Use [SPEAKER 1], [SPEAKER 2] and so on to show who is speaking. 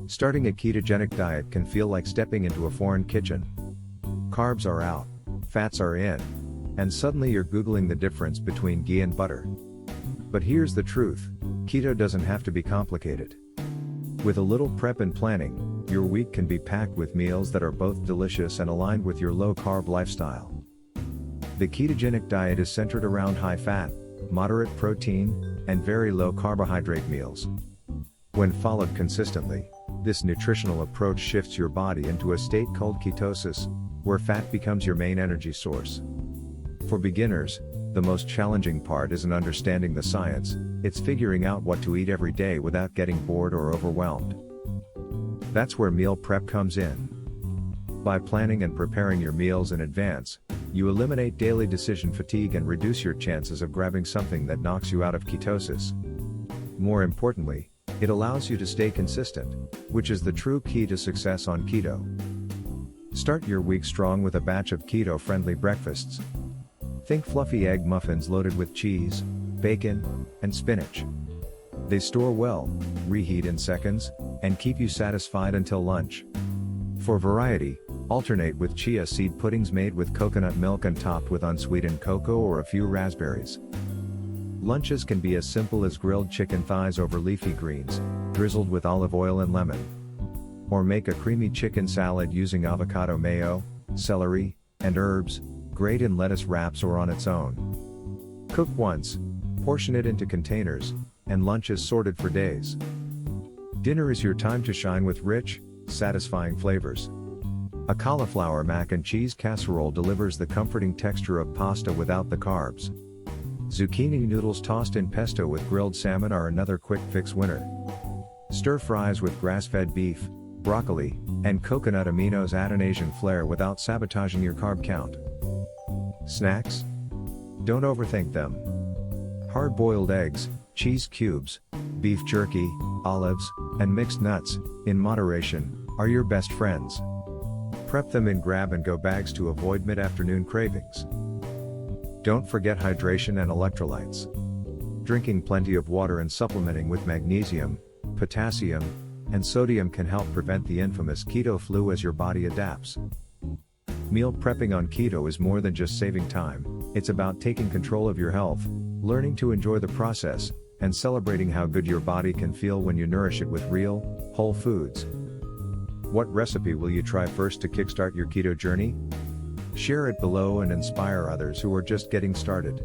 [SPEAKER 1] Starting a ketogenic diet can feel like stepping into a foreign kitchen. Carbs are out, fats are in, and suddenly you're Googling the difference between ghee and butter. But here's the truth, keto doesn't have to be complicated. With a little prep and planning, your week can be packed with meals that are both delicious and aligned with your low-carb lifestyle. The ketogenic diet is centered around high-fat, moderate protein, and very low carbohydrate meals. When followed consistently, this nutritional approach shifts your body into a state called ketosis, where fat becomes your main energy source. For beginners, the most challenging part isn't understanding the science, it's figuring out what to eat every day without getting bored or overwhelmed. That's where meal prep comes in. By planning and preparing your meals in advance, you eliminate daily decision fatigue and reduce your chances of grabbing something that knocks you out of ketosis. More importantly, it allows you to stay consistent, which is the true key to success on keto. Start your week strong with a batch of keto-friendly breakfasts. Think fluffy egg muffins loaded with cheese, bacon, and spinach. They store well, reheat in seconds, and keep you satisfied until lunch. For variety, alternate with chia seed puddings made with coconut milk and topped with unsweetened cocoa or a few raspberries. Lunches can be as simple as grilled chicken thighs over leafy greens, drizzled with olive oil and lemon. Or make a creamy chicken salad using avocado mayo, celery, and herbs, grate in lettuce wraps or on its own. Cook once, portion it into containers, and lunch is sorted for days. Dinner is your time to shine with rich, satisfying flavors. A cauliflower mac and cheese casserole delivers the comforting texture of pasta without the carbs. Zucchini noodles tossed in pesto with grilled salmon are another quick fix winner. Stir fries with grass-fed beef, broccoli, and coconut aminos add an Asian flair without sabotaging your carb count. Snacks? Don't overthink them. Hard-boiled eggs, cheese cubes, beef jerky, olives, and mixed nuts, in moderation, are your best friends. Prep them in grab-and-go bags to avoid mid-afternoon cravings. Don't forget hydration and electrolytes. Drinking plenty of water and supplementing with magnesium, potassium, and sodium can help prevent the infamous keto flu as your body adapts. Meal prepping on keto is more than just saving time, it's about taking control of your health, learning to enjoy the process, and celebrating how good your body can feel when you nourish it with real, whole foods. What recipe will you try first to kickstart your keto journey? Share it below and inspire others who are just getting started.